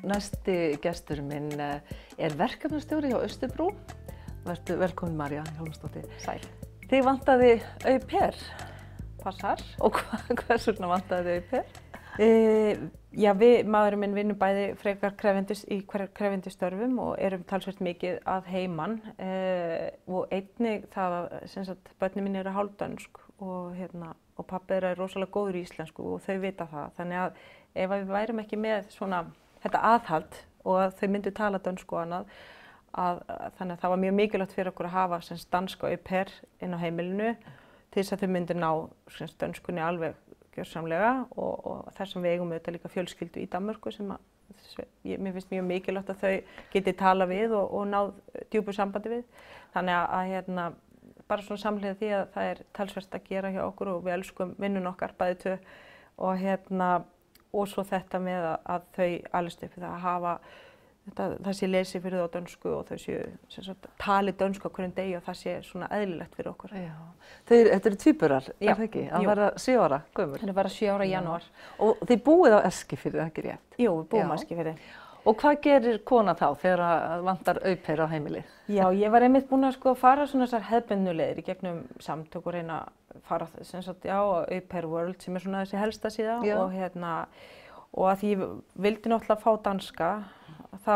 Næsti gestur minn verkefnastjóri hjá Austurbrú. Vertu velkomin María Hjálmarsdóttir. Sæl. Þig vantaði au pair. Passar. Og hvers vegna vantaði au pair? Já, maðurinn minn vinnur bæði frekar krefjandi störfum og erum talsvert mikið að heiman og einnig það að börnin mín eru hálfdönsk og pabbi þeirra er rosalega góður í íslensku og þau vita það. Þannig að ef við værum ekki með svona þetta aðhald og að þau myndu tala dönsku og annað, þannig að það var mjög mikilvægt fyrir okkur að hafa danska au pair inn á heimilinu til þess að þau myndu ná dönskunni alveg gjörsamlega og þar sem við eigum auðvitað líka fjölskyldu í Danmörku sem mér finnst mjög mikilvægt að þau geti tala við og náð djúpu sambandi við. Þannig að bara svona samhliða því að það er talsvert að gera hjá okkur og við elskum vinnun okkar bæði tvö og svo þetta með að þau alist upp það að hafa það sé lesi fyrir þau á dönsku og þau séu tali dönsku á hverjum degi og það sé svona eðlilegt fyrir okkur. Já. Þetta eru tvíburar, er það ekki? Að vera 7 ára gömul. Það er bara 7 ára í janúar. Og þið búið á Eskifirði, það ekki rétt? Jú, við búum á Eskifirði. Og hvað gerir kona þá þegar vantar au pair á heimilið? Já, ég var einmitt búin að fara svona þessar hefðbundnu leiðir í gegnum samtök og reyna að fara á au pair world sem er svona þessi helsta síða og að því ég vildi náttúrulega fá danska þá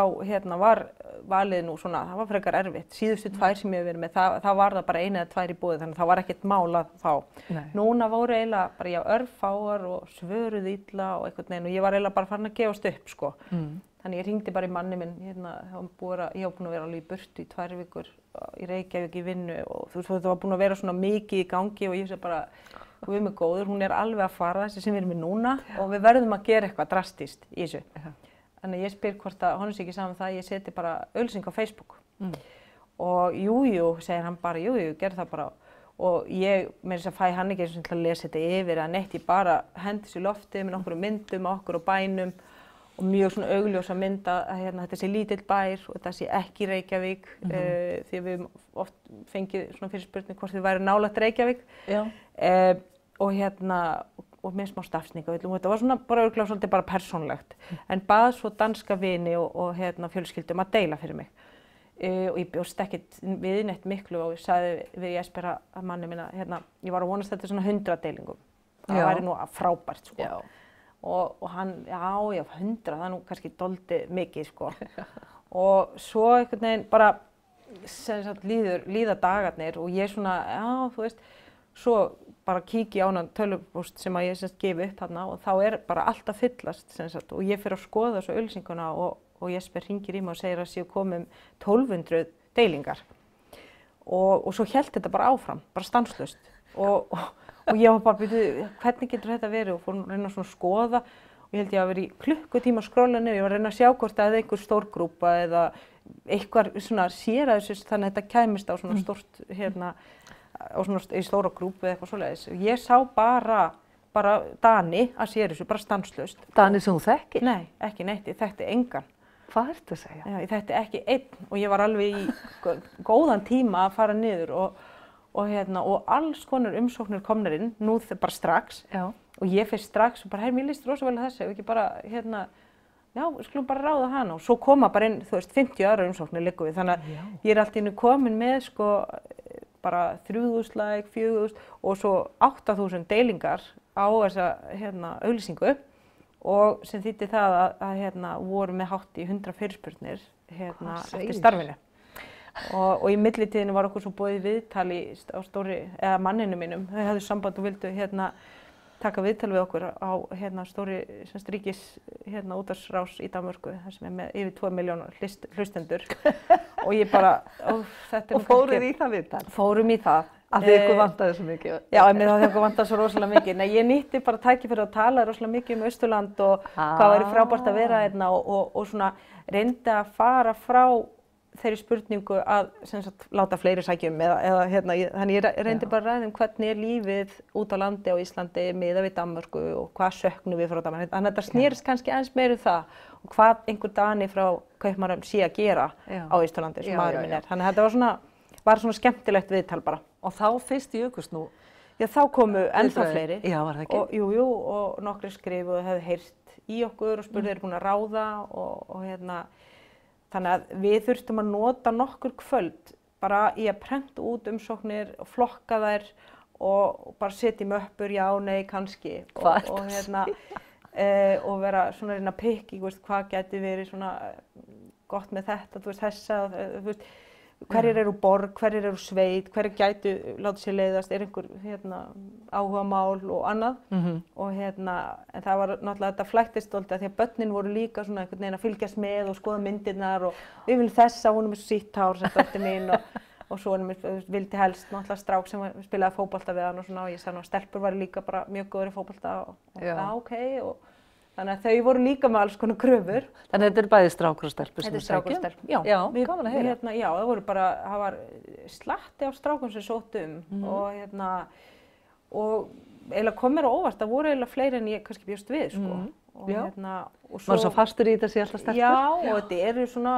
var valið nú svona, það var frekar erfitt. Síðustu 2 sem ég hef verið með, það var það bara 1 eða 2 í boði, þannig að það var ekkert mál að fá. Nei. Núna voru eiginlega bara örfáar og svöruð illa og einhvern veginn og ég var eiginlega bara farin að gefast upp sko. Þannig ég hringdi bara í manni minn, ég var búin að vera alveg í burtu í 2 vikur í Reykjavík í vinnu og það var búin að vera svona mikið í gangi og ég sé bara, Guð mig góður, hún er alveg að fara þessi sem við erum með núna og við verðum að gera eitthvað drastískt í þessu. Þannig ég spyr hvort að honum sé ekki saman það að ég seti bara auglýsingu á Facebook. Og jú, segir hann bara, jú, gerð það bara. Og ég með þess að fæ hann ekki eins og til að lesa þetta yfir eða neitt, ég bara hendi þessu loftið með nokkrum myndum, okkur og bænum og mjög svona augljósa mynda að þetta sé lítill bær og þetta sé ekki Reykjavík því við oft fengið svona fyrirspurning hvort þið væri nálægt Reykjavík. Og með smá stafsningavillum og þetta var svona bara örugglega svolítið bara persónulegt. En bað svo danska vini og fjölskyldum að deila fyrir mig. Og ég bjóst ekkert við neitt miklu og ég sagði við Jesper að manni minna, ég var að vonast þetta svona 100 deilingum. Það væri nú frábært sko. Og hann, já 100, það er nú kannski dálítið mikið sko. Og svo einhvern veginn bara líða dagarnir og ég svona, þú veist, svo bara kíki á hana tölvupóst sem að ég gefi upp þarna og þá er bara allt að fyllast og ég fer að skoða þessu auglýsinguna og Jesper hringir í mig og segir að séu komið 1200 deilingar og svo hélt þetta bara áfram, bara stanslaust og ég var bara byrjuð, hvernig getur þetta verið og fór að reyna svona að skoða og ég held ég að vera í klukkutíma að skrolla niður, ég var að reyna að sjá hvort það er einhver stórgrúpa eða eitthvað svona sér að þessu þannig að þetta kæmist á svona stórt og svona í stóra grúpu eða eitthvað svoleiðis. Ég sá bara Dani að sér þessu, bara stanslaust. Dani sem þú þekkir? Nei, ekki neitt, ég þekkti engan. Hvað ertu að segja? Já, ég þekkti ekki einn og ég var alveg í góðan tíma að fara niður og alls konar umsóknir komnar inn, nú bara strax. Já. Og ég fer strax og bara, mér líst rosa vel að þessu, ef ekki bara, já, við skulum bara ráða hana og svo koma bara inn, 50 aðra umsóknir liggur við, þannig að ég er allt í einu komin með bara 3000 like, 4000 og svo 8000 deilingar á þessa auglýsingu og sem þýddi það að voru með hátt í 100 fyrirspurnir eftir starfinu. Og í millitíðinni var okkur svo boðið viðtal á manninu mínum, þau hafðu samband og vildu taka viðtal við okkur á stóri ríkis útvarpsrás í Danmörku, þar sem er með yfir 2 milljónar hlustendur og ég bara, þetta og fóruð í það viðtal? Fórum í það. Af því ykkur vantaði svo mikið? Já, það ykkur vantaði svo rosalega mikið. Nei, ég nýtti bara tækifæri að tala rosalega mikið Austurland og hvað væri frábært að vera hérna og svona reyndi að fara frá þeirri spurningu að láta fleiri sækja þannig ég reyndi bara að ræða hvernig er lífið út á landi á Íslandi miðað við Danmörku og hvað söknum við frá Danmörku. Þannig að þetta snerist kannski aðeins meira það og hvað einhver Dani frá Kaupmannahöfn sé að gera á Íslandi sem maðurinn minn er. Þannig að þetta var svona skemmtilegt viðtal bara. Og þá fyrst jukust nú Já, þá komu ennþá fleiri. Já, var það ekki? Og, jú, og nokkri skrifu og hefðu heyrt í okkur og spurði eru búin að ráða og hérna, þannig að við þurftum að nota nokkur kvöld bara í að prenta út umsóknir og flokka þær og bara setja í möppur, já, nei, kannski. Og hérna, og vera svona að reyna að pikka, hvað gæti verið svona gott með þetta, þú veist, þessa, þú veist, hverjir eru borg, hverjir eru sveit, hverjir gætu látið sér leiðast, einhver hérna, áhugamál og annað. Og hérna, en það var náttúrulega þetta flæktist dálítið af því að börnin voru líka svona einhvern veginn að fylgjast með og skoða myndirnar og við viljum þessa, hún er með sítt hár sem dóttir mín og svo vildi helst náttúrulega strák sem spilaði fótbolta við hann og svona og ég sagði að stelpur var líka bara mjög góður í fótbolta og ok og þannig að þau voru líka með alls konar kröfur. Þannig að þetta bæði strákur og stelpur sem þú sækir? Þetta strákur og stelpur, já. Já, gaman að heyra. Hérna, já, það var slatti af strákum sem sóttu og hérna, og eiginlega kom mér á óvart, það voru eiginlega fleiri en ég kannski bjóst við, sko. Og hérna, og svo... Var svo fastur í þetta sé alltaf stelpur? Já, og þetta eru svona,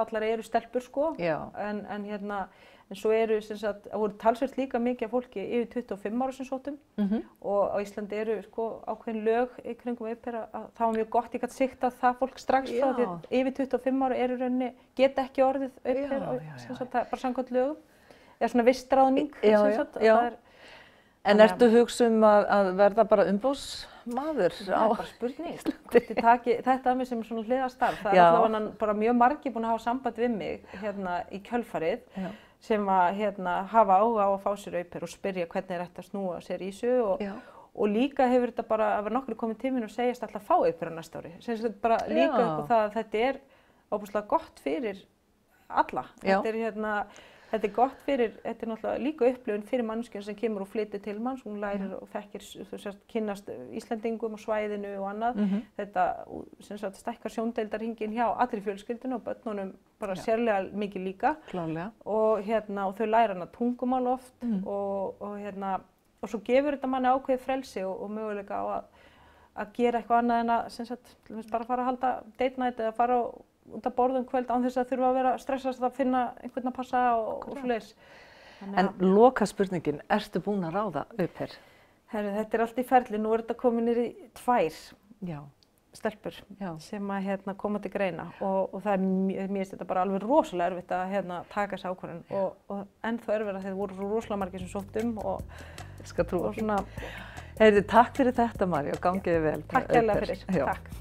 allar eru stelpur, sko. Já. En hérna, en svo eru, sem sagt, það voru talsvert líka mikið af fólki yfir 25 ára sem sóttum og á Íslandi eru sko ákveðin lög í kringum au pair að það var mjög gott, ég gat siktað það fólk strax frá því að yfir 25 ára eru rauninni, geta ekki orðið au pair, sem sagt, bara samkvæmt lögum, eða svona vistráðning, sem sagt, það er... En ertu hugsa að verða bara umboðsmaður? Það er bara spurning, hvort ég taki þetta að mig sem svona hliðarstarf, það er allavega bara mjög margir búin að hafa samband við mig hérna í kjölfarið, sem að hafa áhuga á að fá sér au pair og spyrja hvernig er þetta að snúa sér í þessu og líka hefur þetta bara, að vera nokkru komið til mín og segjast alltaf að fá au pair á næsta ári. Sem sagt bara líka upp á það að þetta er óbúslega gott fyrir alla. Þetta er gott fyrir, þetta er náttúrulega líka upplifun fyrir manneskjuna sem kemur og flytur til manns, hún lærir og þekkir, kynnast Íslendingum og svæðinu og annað. Þetta sem sagt stækkar sjóndeildarhringinn hjá allri fjölskyldunni og börnunum bara sérlega mikið líka. Klárlega. Og þau læra hana tungumál oft og svo gefur þetta manni ákveðið frelsi og möguleika á að gera eitthvað annað en að sem sagt bara fara að halda date night eða fara út að borða kvöld án þess að þurfa að vera stressast að finna einhvern að passa og svoleiðis. En loka spurningin, ertu búin að ráða au pair? Herru, þetta er allt í ferli, nú er þetta komið niður í 2 stelpur sem að koma til greina og það er mér finnst þetta bara alveg rosalega erfitt að taka þessi ákvörðun og ennþá erfitt að þeir voru svo rosalega margir sem sóttum og svona... Heyrðu, takk fyrir þetta María og gangiði vel. Takk kærlega fyrir. Takk.